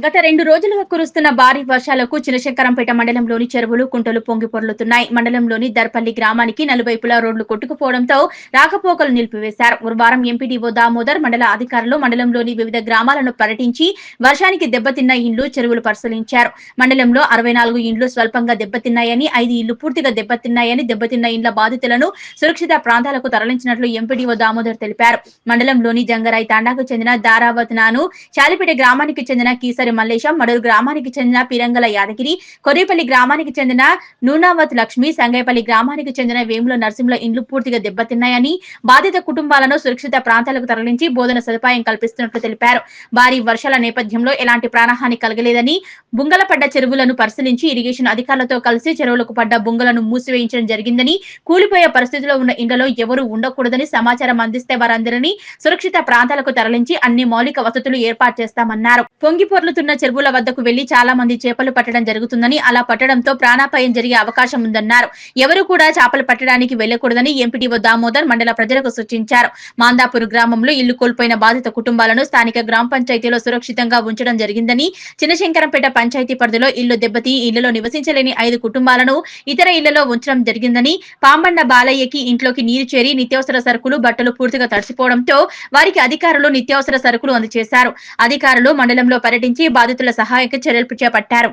గత 2 రోజులుగా కురుస్తున్న భారీ వర్షాలకు చినశంకరంపేట మండలంలోని చెరువులు, కుంటలు పొంగి పొర్లుతున్నాయి. మండలంలోని దర్పల్లి గ్రామానికి నలువైపులా రోడ్లు కొట్టుకుపోవడంతో రాకపోకలు నిలిపివేశారు. గురువారం ఎంపీడీఓ దామోదర్ మండల అధికారులు మండలంలోని వివిధ గ్రామాలను పర్యటించి వర్షానికి దెబ్బతిన్న ఇండ్లు, చెరువులు పరిశీలించారు. మండలంలో 64 ఇండ్లు స్వల్పంగా దెబ్బతిన్నాయని, 5 ఇళ్లు పూర్తిగా దెబ్బతిన్నాయని, దెబ్బతిన్న ఇండ్ల బాధితులను సురక్షిత ప్రాంతాలకు తరలించినట్లు ఎంపీడీఓ దామోదర్ తెలిపారు. మండలంలోని జంగరాయి తాండాకు చెందిన దారావత్ నాను, చాలిపేట గ్రామానికి చెందిన కీసరి మల్లేశం, మడూరు గ్రామానికి చెందిన పిరంగల యాదగిరి, కొర్రేపల్లి గ్రామానికి చెందిన నూనావత్ లక్ష్మి, సంగైపల్లి గ్రామానికి చెందిన వేముల నరసింహుల ఇండ్లు పూర్తిగా దెబ్బతిన్నాయని, బాధిత కుటుంబాలను సురక్షిత ప్రాంతాలకు తరలించి బోధన సదుపాయం కల్పిస్తున్నట్లు తెలిపారు. భారీ వర్షాల నేపథ్యంలో ఎలాంటి ప్రాణహాని కలగలేదని, బుంగల పడ్డ చెరువులను పరిశీలించి ఇరిగేషన్ అధికారులతో కలిసి చెరువులకు పడ్డ బుంగలను మూసివేయించడం జరిగిందని, కూలిపోయే పరిస్థితిలో ఉన్న ఇండ్లలో ఎవరూ ఉండకూడదని సమాచారం అందిస్తే వారందరినీ సురక్షిత ప్రాంతాలకు తరలించి అన్ని మౌలిక వసతులు ఏర్పాటు చేస్తామన్నారు. పొంగి పొర్లుతున్న చెరువుల వద్దకు వెళ్లి చాలా మంది చేపలు పట్టడం జరుగుతుందని, అలా పట్టడంతో ప్రాణాపాయం జరిగే అవకాశం ఉందన్నారు. ఎవరు కూడా చేపలు పట్టడానికి వెళ్లకూడదని ఎంపీడీఓ దామోదర్ మండల ప్రజలకు సూచించారు. మాందాపూర్ గ్రామంలో ఇల్లు కోల్పోయిన బాధిత కుటుంబాలను స్థానిక గ్రామ పంచాయతీలో సురక్షితంగా ఉంచడం జరిగిందని, చినశంకరంపేట పంచాయతీ పరిధిలో ఇల్లు దెబ్బతి ఇళ్లలో నివసించలేని 5 కుటుంబాలను ఇతర ఇళ్లలో ఉంచడం జరిగిందని, పాంబండ బాలయ్యకి ఇంట్లోకి నీరు చేరి నిత్యావసర సరుకులు, బట్టలు పూర్తిగా తడిసిపోవడంతో వారికి అధికారులు నిత్యావసర సరుకులు అందజేశారు. అధికారులు మండలంలో పర్యటించి బాధితుల సహాయక చర్యలు చేపట్టారు.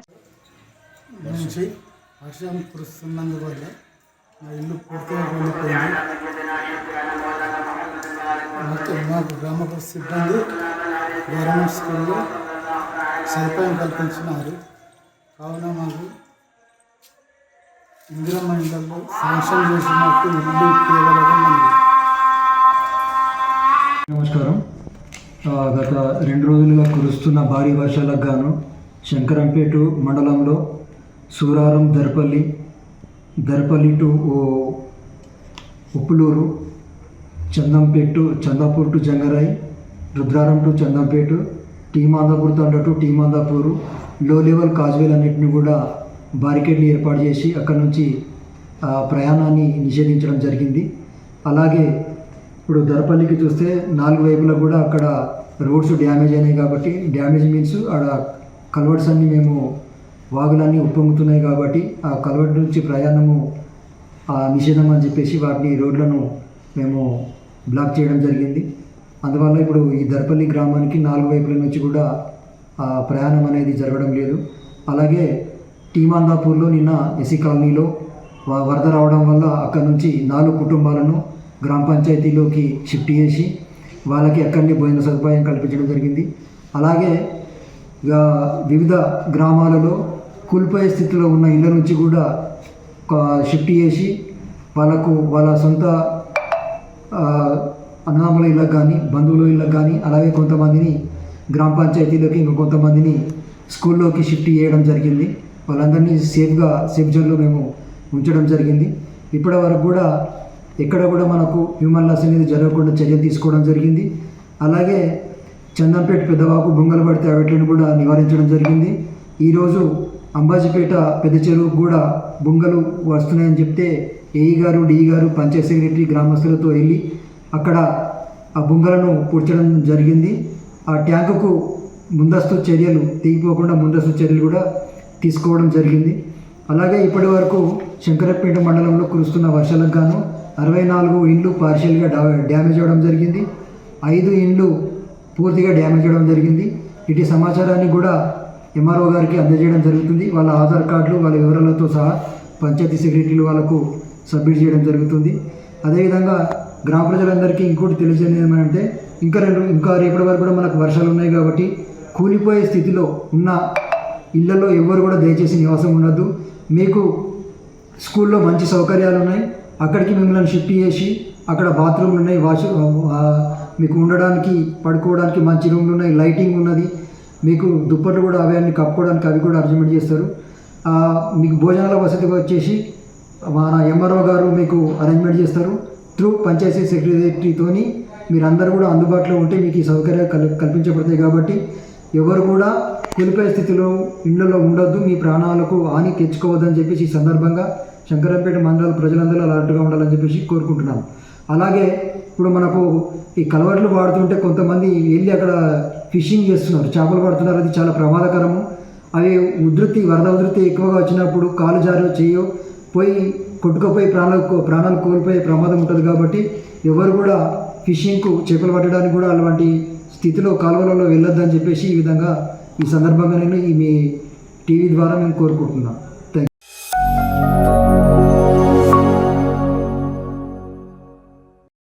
వర్షం కురుస్తున్నందువల్ల మా ఇల్లు పూర్తిగా కూలిపోయింది. మాకు గ్రామ సిబ్బంది గవర్నమెంట్ స్కూల్లో సదుపాయం కల్పించినారు. కావున మాకు ఇందిరమ్మ ఇళ్లలో శాంక్షన్ చేసినట్టు ఇల్లు ఇవ్వగలడం. నమస్కారం. గత 2 రోజులుగా కురుస్తున్న భారీ వర్షాలకు గాను శంకరంపేట మండలంలో Suraram, Darpalli to Uppuluru, Chandapur to Jangarai, Rudraram to Chandampet, Teemandapur తండ టు టీమాందాపూరు లో లెవెల్ కాజ్వేలు అన్నింటినీ కూడా బారికేడ్లు ఏర్పాటు చేసి అక్కడి నుంచి ప్రయాణాన్ని నిషేధించడం జరిగింది. అలాగే ఇప్పుడు దర్పల్లికి చూస్తే 4 వైపులా కూడా అక్కడ రోడ్స్ డ్యామేజ్ అయినాయి. కాబట్టి డ్యామేజ్ మీన్స్ ఆడ కల్వర్ట్స్ అన్నీ వాగులన్నీ ఉప్పొంగుతున్నాయి. కాబట్టి ఆ కల్వర్ట్ నుంచి ప్రయాణము నిషేధం అని చెప్పేసి వాటిని రోడ్లను మేము బ్లాక్ చేయడం జరిగింది. అందువల్ల ఇప్పుడు ఈ దర్పల్లి గ్రామానికి 4 వైపుల నుంచి కూడా ప్రయాణం అనేది జరగడం లేదు. అలాగే టీమాందాపూర్లో నిన్న ఎస్సీ కాలనీలో వరద రావడం వల్ల అక్కడ నుంచి 4 కుటుంబాలను గ్రామ పంచాయతీలోకి షిఫ్ట్ చేసి వాళ్ళకి అక్కడిని భోజన సదుపాయం కల్పించడం జరిగింది. అలాగే వివిధ గ్రామాలలో కూలిపోయే స్థితిలో ఉన్న ఇళ్ళ నుంచి కూడా షిఫ్ట్ చేసి వాళ్ళ సొంత అన్నదమ్ముల ఇళ్ళకి కానీ, బంధువుల ఇళ్ళకి కానీ, అలాగే కొంతమందిని గ్రామ పంచాయతీలోకి, ఇంకా కొంతమందిని స్కూల్లోకి షిఫ్ట్ చేయడం జరిగింది. వాళ్ళందరినీ సేఫ్ జోన్లో మేము ఉంచడం జరిగింది. ఇప్పటి వరకు కూడా ఎక్కడ కూడా మనకు హ్యూమన్ లాస్ అనేది జరగకుండా చర్యలు తీసుకోవడం జరిగింది. అలాగే చందంపేట పెద్దవాకు బొంగలు పడితే వాటిని కూడా నివారించడం జరిగింది. ఈరోజు అంబాజీపేట పెద్ద చెరువుకు కూడా బొంగలు వస్తున్నాయని చెప్తే ఏఈ గారు, డిఈ గారు, పంచాయత్ సెక్రటరీ గ్రామస్తులతో వెళ్ళి అక్కడ ఆ బొంగలను పూడ్చడం జరిగింది. ఆ ట్యాంకుకు ముందస్తు చర్యలు తెగిపోకుండా ముందస్తు చర్యలు కూడా తీసుకోవడం జరిగింది. అలాగే ఇప్పటి వరకు శంకరపేట మండలంలో కురుస్తున్న వర్షాలకు గాను 64 ఇండ్లు పార్షియల్గా డ్యామేజ్ అవ్వడం జరిగింది. 5 ఇండ్లు పూర్తిగా డ్యామేజ్ అవ్వడం జరిగింది. ఇటు సమాచారాన్ని కూడా ఎంఆర్ఓ గారికి అందజేయడం జరుగుతుంది. వాళ్ళ ఆధార్ కార్డులు, వాళ్ళ వివరాలతో సహా పంచాయతీ సెక్రటరీలు వాళ్ళకు సబ్మిట్ చేయడం జరుగుతుంది. అదేవిధంగా గ్రామ ప్రజలందరికీ ఇంకోటి తెలియజేయడం ఏమంటే ఇంకా రేపటి వరకు కూడా మనకు వర్షాలు ఉన్నాయి. కాబట్టి కూలిపోయే స్థితిలో ఉన్న ఇళ్లలో ఎవరు కూడా దయచేసి నివాసం ఉండద్దు. మీకు స్కూల్లో మంచి సౌకర్యాలు ఉన్నాయి, అక్కడికి మిమ్మల్ని షిఫ్ట్ చేసి అక్కడ బాత్రూమ్లు ఉన్నాయి, మీకు ఉండడానికి, పడుకోవడానికి మంచి రూమ్లు ఉన్నాయి, లైటింగ్ ఉన్నది, మీకు దుప్పట్లు కూడా అవన్నీ కప్పుకోవడానికి అవి కూడా అరేంజ్మెంట్ చేస్తారు. మీకు భోజనాల వసతిగా వచ్చేసి మన ఎంఆర్ఓ గారు మీకు అరేంజ్మెంట్ చేస్తారు. త్రూ పంచాయతీ సెక్రటరీతోని మీరందరూ కూడా అందుబాటులో ఉంటే మీకు ఈ సౌకర్యాలు కల్పించబడతాయి. కాబట్టి ఎవరు కూడా కూలిపోయే స్థితిలో ఇళ్లలో ఉండొద్దు, మీ ప్రాణాలకు హాని తెచ్చుకోవద్దని చెప్పేసి ఈ సందర్భంగా శంకరంపేట మండల ప్రజలందరూ అలర్ట్గా ఉండాలని చెప్పేసి కోరుకుంటున్నాను. అలాగే ఇప్పుడు మనకు ఈ కలవట్లు వాడుతుంటే కొంతమంది వెళ్ళి అక్కడ ఫిషింగ్ చేస్తున్నారు, చేపలు పడుతున్నారు. అది చాలా ప్రమాదకరము. అవి వరద ఉధృతి ఎక్కువగా వచ్చినప్పుడు కాలు జారో చేయో పోయి కొట్టుకుపోయి ప్రాణాలు కోల్పోయే ప్రమాదం ఉంటుంది. కాబట్టి ఎవరు కూడా ఫిషింగ్కు చేపలు పట్టడానికి కూడా అలాంటి స్థితిలో కాలువలలో వెళ్ళొద్దని చెప్పేసి ఈ విధంగా ఈ సందర్భంగా నేను మీ టీవీ ద్వారా మేము కోరుకుంటున్నాను.